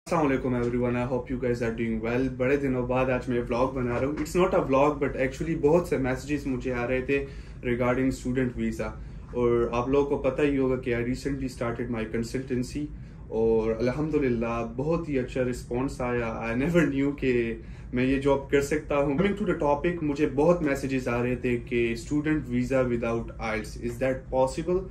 السلام علیکم every I hope you guys are doing well. بڑے دنوں بعد آج میں vlog بنا رہا ہوں. It's not a vlog but actually بہت سے میسیجز مجھے آ رہے تھے regarding اسٹوڈنٹ ویزا. اور آپ لوگوں کو پتہ ہی ہوگا کہ I recently started my consultancy اور الحمدللہ بہت ہی اچھا رسپانس آیا. I never knew کہ میں یہ جاب کر سکتا ہوں. Coming to the topic, مجھے بہت میسیجز آ رہے تھے کہ student visa without IELTS, is that possible؟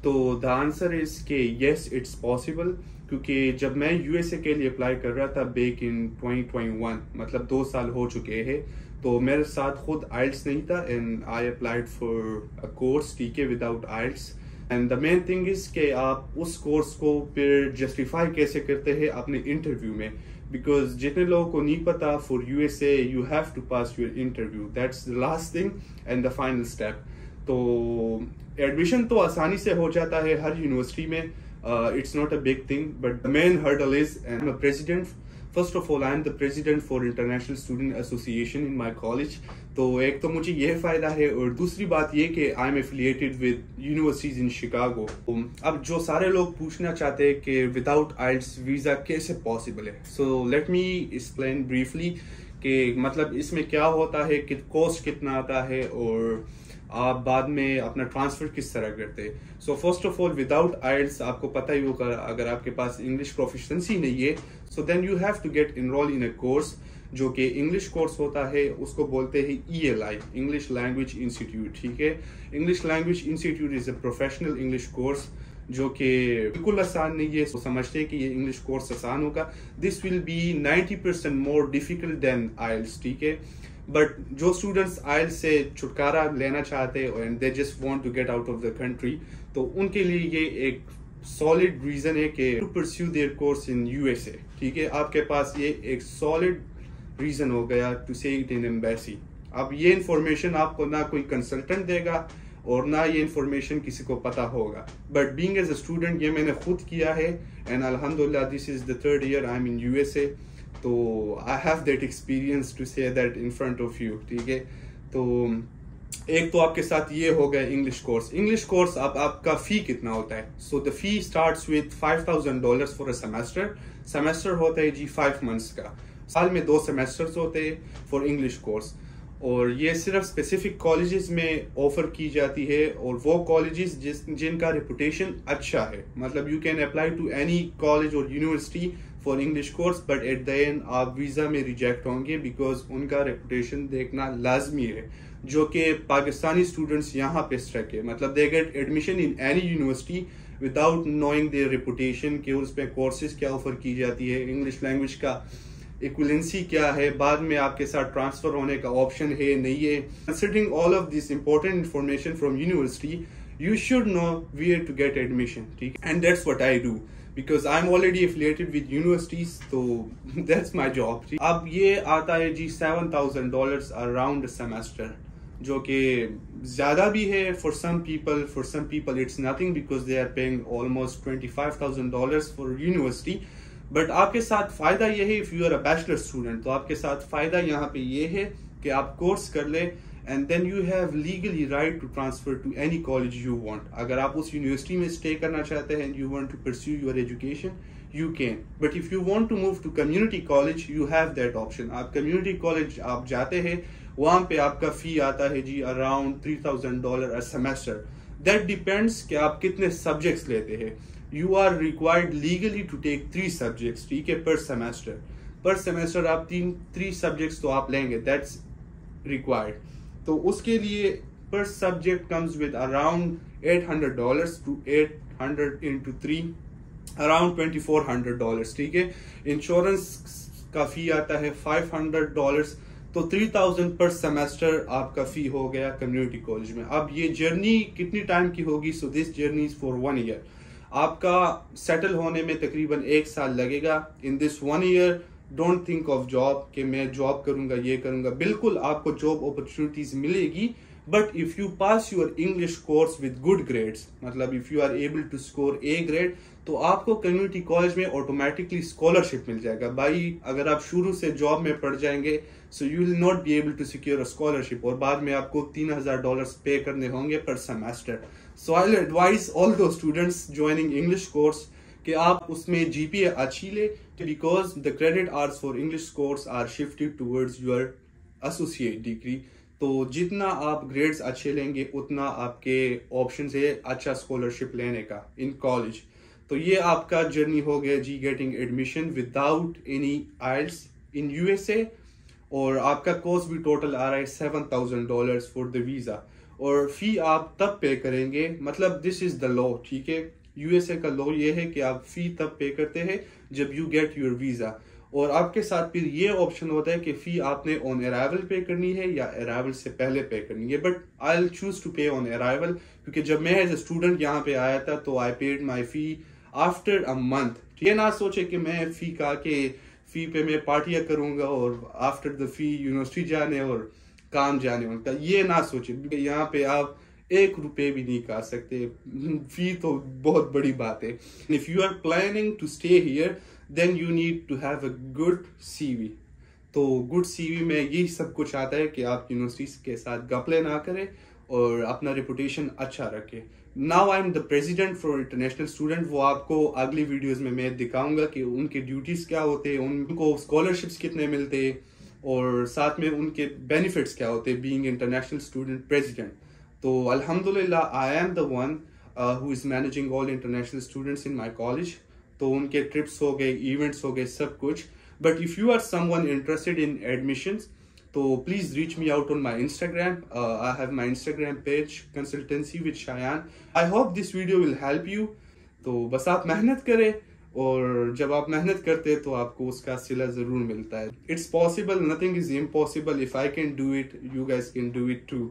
تو the answer is کہ yes it's possible. کیونکہ جب میں USA کے لیے اپلائی کر رہا تھا بیک ان 2021 مطلب 2 سال ہو چکے ہیں, تو میرے ساتھ خود IELTS نہیں تھا and I applied for a course TK without IELTS. And the main thing is کہ آپ اس کورس کو پھر جسٹیفائی کیسے کرتے ہیں اپنے انٹرویو میں, بیکاز جتنے لوگوں کو نہیں پتا فار USA you have to pass your interview, that's the last thing and the final step. تو ایڈمیشن تو آسانی سے ہو جاتا ہے ہر یونیورسٹی میں. It's not a big thing, but the main hurdle is I'm a president. First of all, I'm the president for International Student Association in my college. تو ایک تو مجھے یہ فائدہ ہے, اور دوسری بات یہ کہ I'm affiliated with universities in Chicago. اب جو سارے لوگ پوچھنا چاہتے ہیں کہ without IELTS ویزا کیسے possible ہے, so let me explain briefly کہ مطلب اس میں کیا ہوتا ہے, کہ کوسٹ کتنا آتا ہے, اور آپ بعد میں اپنا ٹرانسفر کس طرح کرتے. So first of all without IELTS آپ کو پتہ ہی ہوگا, اگر آپ کے پاس انگلش پروفیشنسی نہیں ہے so then you have to get enroll in a course جو کہ انگلش کورس ہوتا ہے. اس کو بولتے ہیں ELI, انگلش لینگویج انسٹیٹیوٹ. ٹھیک ہے, English language institute is a professional English course جو کہ بالکل آسان نہیں ہے. سمجھتے ہیں کہ یہ انگلش کورس آسان ہوگا. This will be 90% more difficult than IELTS. ٹھیک ہے, بٹ جو اسٹوڈنٹس IELTS سے چھٹکارا لینا چاہتے and they just want to get out of the country, تو ان کے لیے یہ ایک سالڈ ریزن ہے کہ to pursue their course in USA. ٹھیک ہے, آپ کے پاس یہ ایک سالڈ ریزن ہو گیا ٹو سے اٹ ان ایمبیسی. اب یہ انفارمیشن آپ کو نہ کوئی کنسلٹنٹ دے گا اور نہ یہ انفارمیشن کسی کو پتا ہوگا, but being as a student یہ میں نے خود کیا ہے اینڈ الحمدللہ دس از دا 3rd year I am in USA. تو I have that experience to say that in front of you. ٹھیک ہے, تو ایک تو آپ کے ساتھ یہ ہو گیا انگلش کورس. انگلش کورس اب آپ کا فی کتنا ہوتا ہے. سو دا فی starts with $5,000 for a semester. Semester ہوتا ہے جی 5 months کا, سال میں 2 سیمسٹرز ہوتے ہیں فار انگلش کورس, اور یہ صرف اسپیسیفک کالجز میں آفر کی جاتی ہے, اور وہ کالجز جن کا ریپوٹیشن اچھا ہے. مطلب you can apply to any college اور university for English course, but at the end آپ ویزا میں ریجیکٹ ہوں گے بیکاز ان کا ریپوٹیشن دیکھنا لازمی ہے, جو کہ پاکستانی اسٹوڈنٹس یہاں پہ اسٹرک ہے. مطلب they get admission in any university without knowing their reputation کہ اس پہ کورسز کیا آفر کی جاتی ہے, انگلش لینگویج کا ایکویلنسی کیا ہے, بعد میں آپ کے ساتھ ٹرانسفر ہونے کا آپشن ہے نہیں ہے. Considering all of this important information from university you should know where to get admission. And that's what I do because I'm already affiliated with universities, so that's my job. اب یہ آتا ہے جی $7,000 around a semester, جو کہ زیادہ بھی ہے for some people it's nothing because they are paying almost $25,000 for university. But آپ کے ساتھ فائدہ یہ ہے if you are a bachelor student, تو آپ کے ساتھ فائدہ یہاں پہ یہ ہے کہ آپ کورس کر لیں and then you have legally right to transfer to any college you want. اگر آپ اس یونیورسٹی میں اسٹے کرنا چاہتے ہیں and you want to pursue your education, you can. But if you want to move to community college, you have that option. آپ community college آپ جاتے ہیں, وہاں پہ آپ کا فی آتا ہے جی around $3,000 a semester. That depends کہ آپ کتنے سبجیکٹس لیتے ہیں. You are required legally to take 3 subjects, ٹھیک ہے, per semester. Per semester آپ 3 subjects تو آپ لیں گے, that's required. تو اس کے لیے per subject comes with around $800 to 800 into 3 around $2,400. ٹھیک ہے, انشورنس کا فی آتا ہے $500, تو 3,000 پر سیمسٹر آپ کا فی ہو گیا کمیونٹی کالج میں. اب یہ جرنی کتنی ٹائم کی ہوگی, so this journey is for 1 year. آپ کا سیٹل ہونے میں تقریباً 1 سال لگے گا. ان دس 1 year don't think of job کہ میں جاب کروں گا, یہ کروں گا. بالکل آپ کو جاب اپرچونیٹیز ملے گی, but if you pass your English course with good grades, مطلب if you are able to score A grade, تو آپ کو کمیونٹی کالج میں آٹومیٹکلی اسکالرشپ مل جائے گا. بھائی اگر آپ شروع سے جاب میں پڑ جائیں گے so you will not be able to secure a scholarship, اور بعد میں آپ کو $3,000 پے کرنے ہوں گے پر semester. So I will advise all the students joining English course کہ آپ اس میں جی پی اے اچھی لے, because the credit hours for English course are shifted towards your associate degree. تو جتنا آپ گریڈز اچھے لیں گے اتنا آپ کے آپشنز ہے اچھا اسکالرشپ لینے کا ان کالج. تو یہ آپ کا جرنی ہو گیا جی گیٹنگ ایڈمیشن وداؤٹ اینی آئلس ان یو ایس اے. اور آپ کا کورس بھی ٹوٹل آ رہا ہے $7,000 فار دا ویزا. اور فی آپ تب پے کریں گے, مطلب دس از دا لا, ٹھیک ہے, یو ایس اے کا لا یہ ہے کہ آپ فی تب پے کرتے ہیں جب یو گیٹ یور ویزا. اور آپ کے ساتھ پھر یہ آپشن ہوتا ہے کہ فی آپ نے آن ارائیول پے کرنی ہے یا ارائیول سے پہلے پے کرنی ہے. But I will choose to pay on arrival, کیونکہ جب میں ایز اے اسٹوڈنٹ یہاں پہ آیا تھا تو آئی پیڈ مائی فی آفٹر اے منتھ. یہ نہ سوچے کہ میں فی کا کے فی پہ میں پارٹیاں کروں گا اور آفٹر دا فی یونیورسٹی جانے اور کام جانے ان کا, یہ نہ سوچے. یہاں پہ آپ $1 بھی نہیں کھا سکتے, فی تو بہت بڑی بات ہے. If you are planning to stay here then you need to have a good C V. تو گڈ سی وی میں یہی سب کچھ آتا ہے کہ آپ یونیورسٹی کے ساتھ گپلے نہ کریں اور اپنا ریپوٹیشن اچھا رکھے. Now I am the president for international student. وہ آپ کو اگلی ویڈیوز میں دکھاؤں گا کہ ان کے ڈیوٹیز کیا ہوتے ہیں, ان کو اسکالرشپس کتنے ملتے ہیں, اور ساتھ میں ان کے بینیفٹس کیا ہوتے ہیں بینگ انٹرنیشنل اسٹوڈنٹ پریزیڈنٹ. تو الحمدللہ I am the one who is managing all international students in my college. تو ان کے ٹرپس ہو گئے, ایونٹس ہو گئے, سب کچھ. But if you are someone interested in admissions تو please reach me out on my Instagram. I have my Instagram page consultancy with Shayan. I hope this video will help you. تو بس آپ محنت کریں, اور جب آپ محنت کرتے تو آپ کو اس کا صلہ ضرور ملتا ہے. It's possible, nothing is impossible. If I can do it, you guys can do it to.